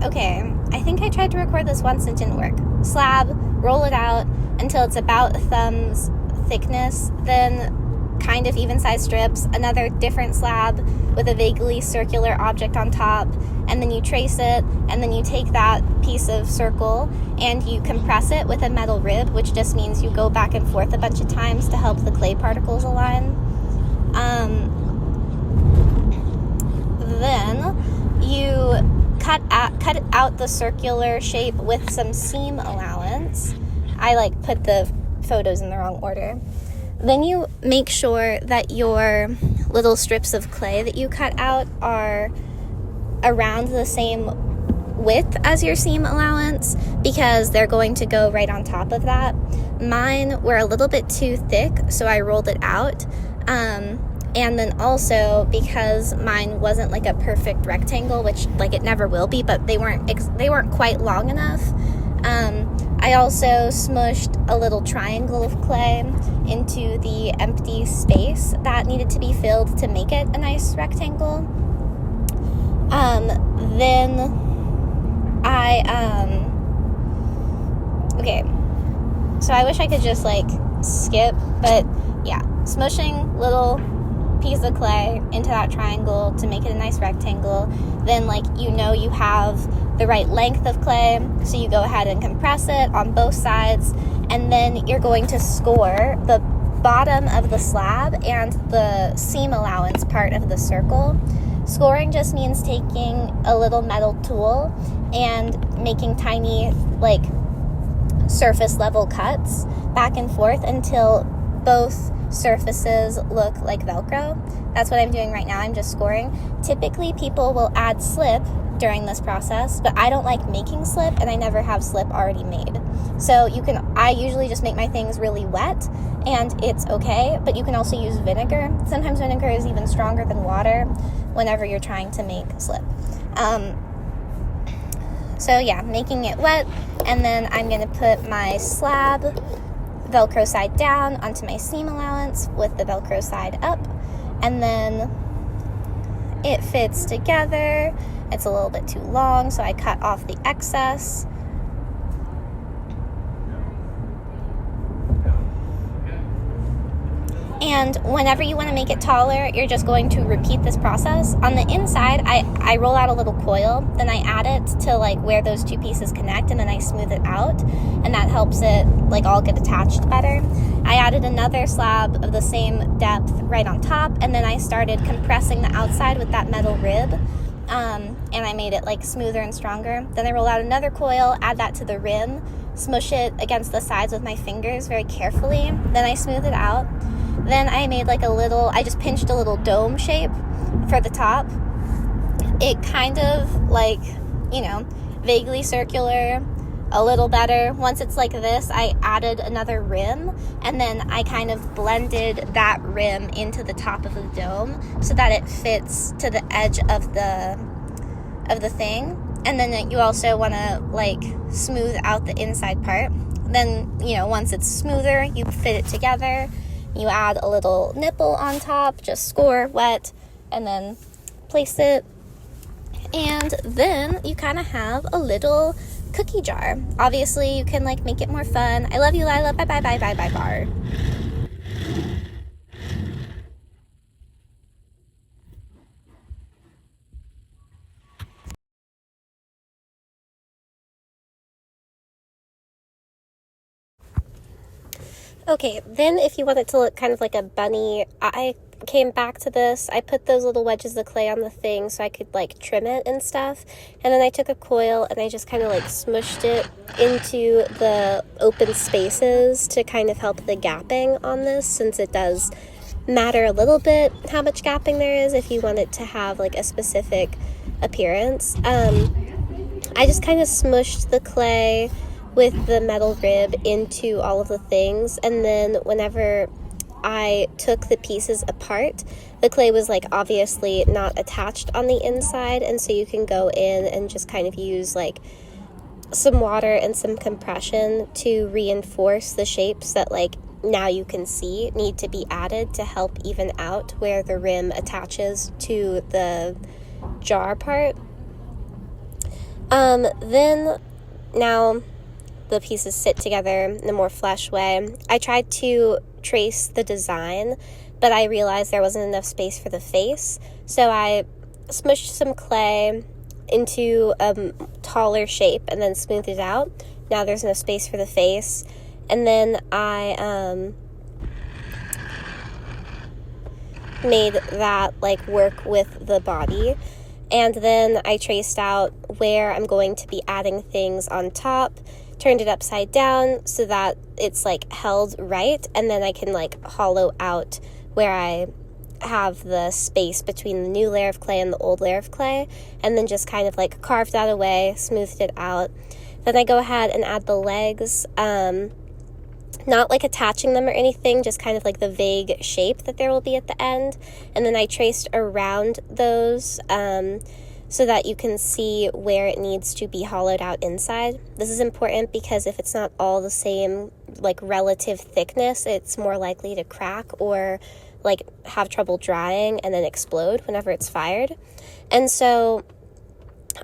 Okay, I think I tried to record this once and it didn't work. Slab, roll it out until it's about thumb's thickness, then kind of even-sized strips, another different slab with a vaguely circular object on top, and then you trace it, and then you take that piece of circle and you compress it with a metal rib, which just means you go back and forth a bunch of times to help the clay particles align. Then you cut out the circular shape with some seam allowance. I put the photos in the wrong order. Then you make sure that your little strips of clay that you cut out are around the same width as your seam allowance, because they're going to go right on top of that. Mine were a little bit too thick, so I rolled it out. And then also, because mine wasn't a perfect rectangle, which it never will be, but they weren't quite long enough, I also smushed a little triangle of clay into the empty space that needed to be filled to make it a nice rectangle. Then okay, so I wish I could just skip, but yeah, smushing little piece of clay into that triangle to make it a nice rectangle. Then you have the right length of clay, so you go ahead and compress it on both sides, and then you're going to score the bottom of the slab and the seam allowance part of the circle. Scoring just means taking a little metal tool and making tiny surface level cuts back and forth until both surfaces look like Velcro. That's what I'm doing right now. I'm just scoring. Typically people will add slip during this process, but I don't like making slip, and I never have slip already made. So I usually just make my things really wet, and it's okay, but you can also use vinegar. Sometimes vinegar is even stronger than water whenever you're trying to make slip. So yeah, making it wet, and then I'm going to put my slab Velcro side down onto my seam allowance with the Velcro side up, and then it fits together. It's a little bit too long, so I cut off the excess. And whenever you want to make it taller, you're just going to repeat this process. On the inside, I roll out a little coil, then I add it to where those two pieces connect, and then I smooth it out, and that helps it all get attached better. I added another slab of the same depth right on top, and then I started compressing the outside with that metal rib, and I made it smoother and stronger. Then I roll out another coil, add that to the rim, smush it against the sides with my fingers very carefully, then I smooth it out. Then I made I just pinched a little dome shape for the top. It kind of vaguely circular, a little better. Once it's like this, I added another rim, and then I kind of blended that rim into the top of the dome so that it fits to the edge of the thing. And then you also want to smooth out the inside part. Then, once it's smoother, you fit it together. You add a little nipple on top, just score wet, and then place it. And then you kind of have a little cookie jar. Obviously, you can make it more fun. I love you, Lila. Bye, bye, bye, bye, bye, bar. Okay, then if you want it to look kind of like a bunny, I came back to this. I put those little wedges of clay on the thing so I could trim it and stuff. And then I took a coil and I just kind of smushed it into the open spaces to kind of help the gapping on this, since it does matter a little bit how much gapping there is if you want it to have a specific appearance. I just kind of smushed the clay with the metal rib into all of the things, and then whenever I took the pieces apart, the clay was obviously not attached on the inside, and so you can go in and just kind of use some water and some compression to reinforce the shapes that now you can see need to be added to help even out where the rim attaches to the jar part. Then now the pieces sit together in a more flush way. I tried to trace the design, but I realized there wasn't enough space for the face, so I smushed some clay into a taller shape and then smoothed it out. Now there's no space for the face. And then I made that like work with the body. And then I traced out where I'm going to be adding things on top, turned it upside down so that it's like held right, and then I can like hollow out where I have the space between the new layer of clay and the old layer of clay, and then just kind of like carved that away, smoothed it out. Then I go ahead and add the legs, not like attaching them or anything, just kind of like the vague shape that there will be at the end. And then I traced around those so that you can see where it needs to be hollowed out inside. This is important because if it's not all the same like relative thickness, it's more likely to crack or like have trouble drying and then explode whenever it's fired. And so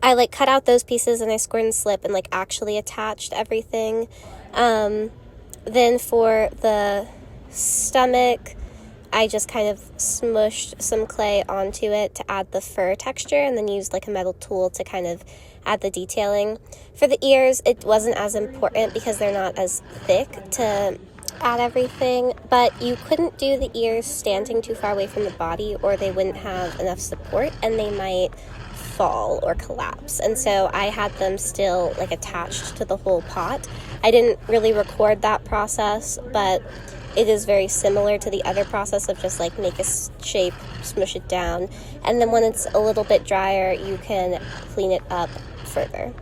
I like cut out those pieces and I scored and slip and like actually attached everything. Then for the stomach, I just kind of smushed some clay onto it to add the fur texture and then used like a metal tool to kind of add the detailing. For the ears, it wasn't as important because they're not as thick to add everything, but you couldn't do the ears standing too far away from the body or they wouldn't have enough support and they might fall or collapse. And so I had them still like attached to the whole pot. I didn't really record that process, but it is very similar to the other process of just like make a shape, smush it down, and then when it's a little bit drier, you can clean it up further.